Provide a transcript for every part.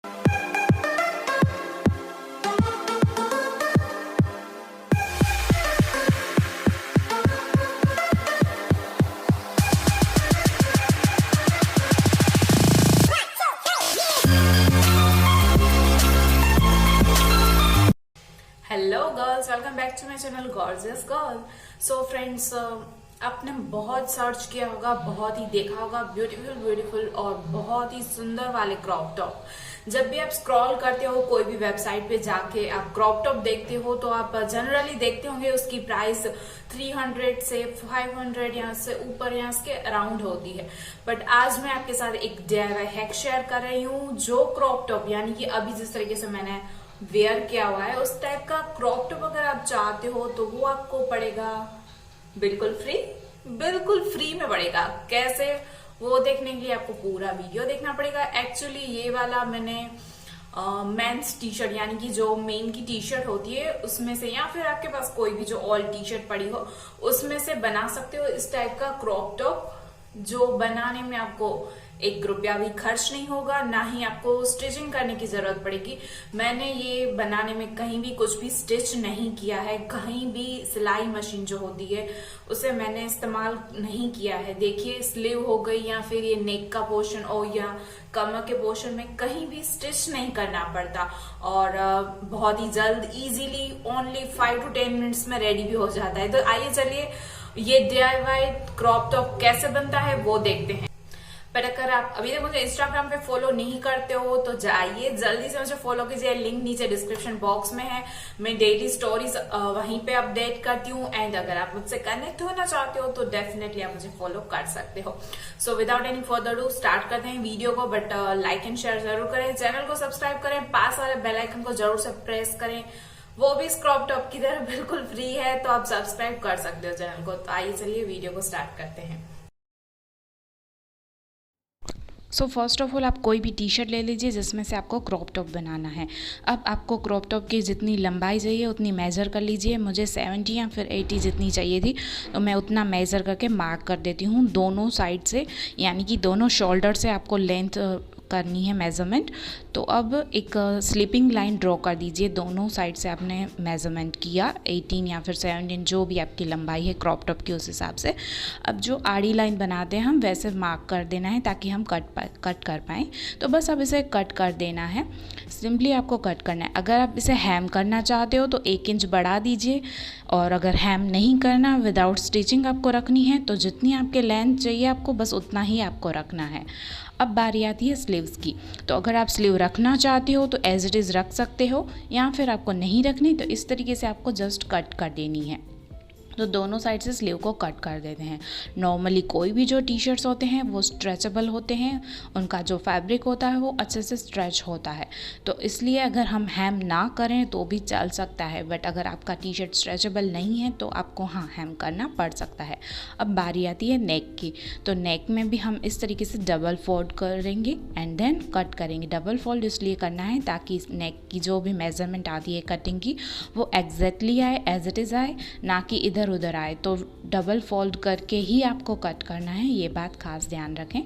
Hello girls, welcome back to my channel gorgeous girl. So friends, आपने बहुत search किया होगा, बहुत ही देखा होगा ब्यूटीफुल ब्यूटीफुल और बहुत ही सुंदर वाले क्रॉप टॉप। जब भी आप स्क्रॉल करते हो कोई भी वेबसाइट पे जाके आप क्रॉप टॉप देखते हो तो आप जनरली देखते होंगे उसकी प्राइस 300 से 500 यहाँ से ऊपर यहाँ के अराउंड होती है। बट आज मैं आपके साथ एक DIY हैक शेयर कर रही हूँ, जो क्रॉप टॉप यानी कि अभी जिस तरीके से मैंने वेयर किया हुआ है उस टाइप का क्रॉप टॉप अगर आप चाहते हो तो वो आपको पड़ेगा बिल्कुल फ्री में पड़ेगा। कैसे, वो देखने के लिए आपको पूरा वीडियो देखना पड़ेगा। एक्चुअली ये वाला मैंने मेंस टी शर्ट यानी कि जो मेन की टी शर्ट होती है उसमें से, या फिर आपके पास कोई भी जो ऑल टी शर्ट पड़ी हो उसमें से बना सकते हो इस टाइप का क्रॉप टॉप, जो बनाने में आपको 1 रुपया भी खर्च नहीं होगा, ना ही आपको स्टिचिंग करने की जरूरत पड़ेगी। मैंने ये बनाने में कहीं भी कुछ भी स्टिच नहीं किया है, कहीं भी सिलाई मशीन जो होती है उसे मैंने इस्तेमाल नहीं किया है। देखिए, स्लीव हो गई या फिर ये नेक का पोर्शन और या कमर के पोर्शन में कहीं भी स्टिच नहीं करना पड़ता और बहुत ही जल्द इजीली ओनली 5 to 10 मिनट्स में रेडी भी हो जाता है। तो आइए चलिए ये DIY क्रॉप टॉप कैसे बनता है वो देखते हैं। पर अगर आप अभी तक मुझे इंस्टाग्राम पे फॉलो नहीं करते हो तो जाइए, जल्दी से मुझे फॉलो कीजिए, लिंक नीचे डिस्क्रिप्शन बॉक्स में है। मैं डेली स्टोरीज वहीं पे अपडेट करती हूँ एंड अगर आप मुझसे कनेक्ट होना चाहते हो तो डेफिनेटली आप मुझे फॉलो कर सकते हो। So without any further do start करते हैं वीडियो को। बट लाइक एंड शेयर जरूर करें, चैनल को सब्सक्राइब करें, पास वाले बेल आइकन को जरूर से प्रेस करें, वो भी क्रॉप टॉप की तरह बिल्कुल फ्री है, तो आप सब्सक्राइब कर सकते हो चैनल को। तो आइए चलिए वीडियो को स्टार्ट करते हैं। सो फर्स्ट ऑफ ऑल आप कोई भी टी शर्ट ले लीजिए जिसमें से आपको क्रॉप टॉप बनाना है। अब आपको क्रॉप टॉप की जितनी लंबाई चाहिए उतनी मेज़र कर लीजिए। मुझे 70 या फिर 80 जितनी चाहिए थी तो मैं उतना मेज़र करके मार्क कर देती हूँ दोनों साइड से, यानी कि दोनों शोल्डर से आपको लेंथ करनी है मेज़रमेंट। तो अब एक स्लीपिंग लाइन ड्रॉ कर दीजिए, दोनों साइड से आपने मेज़रमेंट किया 18 या फिर 17 जो भी आपकी लंबाई है क्रॉप टॉप की उस हिसाब से। अब जो आड़ी लाइन बनाते हैं हम वैसे मार्क कर देना है ताकि हम कट कर पाएँ। तो बस अब इसे कट कर देना है, सिंपली आपको कट करना है। अगर आप इसे हैम करना चाहते हो तो 1 इंच बढ़ा दीजिए, और अगर हैम नहीं करना विदाउट स्टिचिंग आपको रखनी है तो जितनी आपके लेंथ चाहिए आपको बस उतना ही आपको रखना है। अब बारी आती है स्लीव्स की। तो अगर आप स्लीव रखना चाहते हो तो एज इट इज़ रख सकते हो, या फिर आपको नहीं रखनी तो इस तरीके से आपको जस्ट कट कर देनी है। तो दोनों साइड से स्लीव को कट कर देते हैं। नॉर्मली कोई भी जो टी शर्ट्स होते हैं वो स्ट्रेचेबल होते हैं, उनका जो फैब्रिक होता है वो अच्छे से स्ट्रेच होता है, तो इसलिए अगर हम हैम ना करें तो भी चल सकता है। बट अगर आपका टी शर्ट स्ट्रेचेबल नहीं है तो आपको हैम करना पड़ सकता है। अब बारी आती है नेक की। तो नेक में भी हम इस तरीके से डबल फोल्ड करेंगे एंड देन कट करेंगे। डबल फोल्ड इसलिए करना है ताकि नेक की जो भी मेजरमेंट आती है कटिंग की वो एग्जैक्टली आए, एज इट इज़ आए, ना कि इधर उधर आए। तो डबल फोल्ड करके ही आपको कट करना है, ये बात खास ध्यान रखें।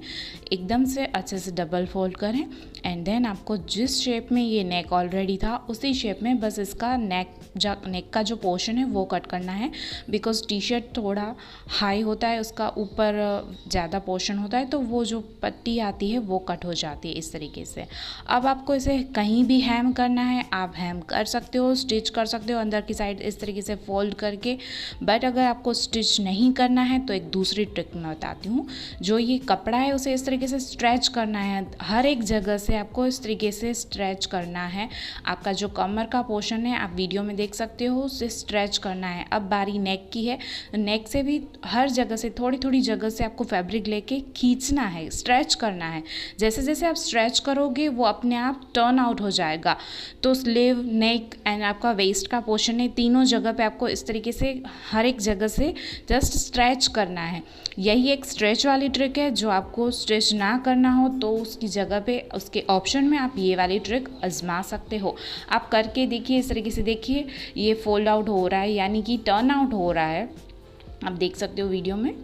एकदम से अच्छे से डबल फोल्ड करें एंड देन आपको जिस शेप में ये नेक ऑलरेडी था उसी शेप में बस इसका नेक का जो पोर्शन है वो कट करना है। बिकॉज टी शर्ट थोड़ा हाई होता है, उसका ऊपर ज़्यादा पोर्शन होता है, तो वो जो पट्टी आती है वो कट हो जाती है इस तरीके से। अब आपको इसे कहीं भी हैम करना है, आप हैम कर सकते हो, स्टिच कर सकते हो अंदर की साइड इस तरीके से फोल्ड करके। बट अगर आपको स्टिच नहीं करना है तो एक दूसरी ट्रिक मैं बताती हूँ। जो ये कपड़ा है उसे इस तरीके से स्ट्रेच करना है, हर एक जगह से आपको इस तरीके से स्ट्रेच करना है। आपका जो कमर का पोर्शन है आप वीडियो में देख सकते हो, उसे स्ट्रेच करना है। अब बारी नेक की है, नेक से भी हर जगह से थोड़ी थोड़ी जगह से आपको फैब्रिक लेके खींचना है, स्ट्रेच करना है। जैसे जैसे आप स्ट्रेच करोगे वो अपने आप टर्न आउट हो जाएगा। तो स्लीव, नेक एंड आपका वेस्ट का पोर्शन है, तीनों जगह पे आपको इस तरीके से हर एक जगह से जस्ट स्ट्रेच करना है। यही एक स्ट्रेच वाली ट्रिक है। जो आपको स्ट्रेच ना करना हो तो उसकी जगह पे उसके ऑप्शन में आप ये वाली ट्रिक आजमा सकते हो। आप करके देखिए, इस तरीके से देखिए ये फोल्ड आउट हो रहा है, यानी कि टर्न आउट हो रहा है, आप देख सकते हो वीडियो में।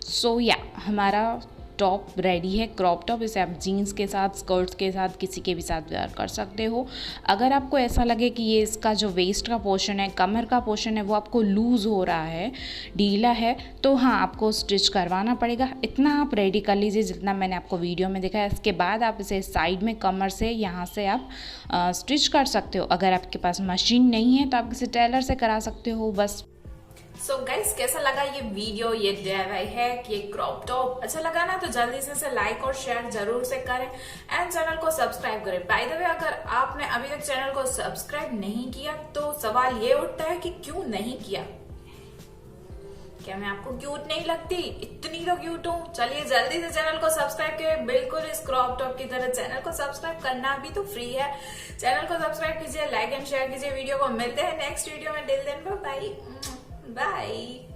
सो या हमारा टॉप रेडी है। क्रॉप टॉप इसे आप जीन्स के साथ, स्कर्ट्स के साथ, किसी के भी साथ वेयर कर सकते हो। अगर आपको ऐसा लगे कि ये इसका जो वेस्ट का पोर्शन है, कमर का पोर्शन है, वो आपको लूज़ हो रहा है, ढीला है, तो हाँ आपको स्टिच करवाना पड़ेगा। इतना आप रेडी कर लीजिए जितना मैंने आपको वीडियो में दिखाया। इसके बाद आप इसे साइड में कमर से यहाँ से आप स्टिच कर सकते हो। अगर आपके पास मशीन नहीं है तो आप किसी टेलर से करा सकते हो बस। सो गाइस, कैसा लगा ये वीडियो, ये DIY हैक, ये क्रॉप टॉप? अच्छा लगा ना तो जल्दी से इसे लाइक और शेयर जरूर से करें एंड चैनल को सब्सक्राइब करें। बाय द वे, अगर आपने अभी तक चैनल को सब्सक्राइब नहीं किया तो सवाल ये उठता है कि क्यों नहीं किया? क्या मैं आपको क्यूट नहीं लगती? इतनी तो क्यूट हूँ। चलिए जल्दी से चैनल को सब्सक्राइब करें। बिल्कुल इस क्रॉप टॉप की तरह चैनल को सब्सक्राइब करना भी तो फ्री है। चैनल को सब्सक्राइब कीजिए, लाइक एंड शेयर कीजिए वीडियो को। मिलते हैं नेक्स्ट वीडियो में। Till then bye bye.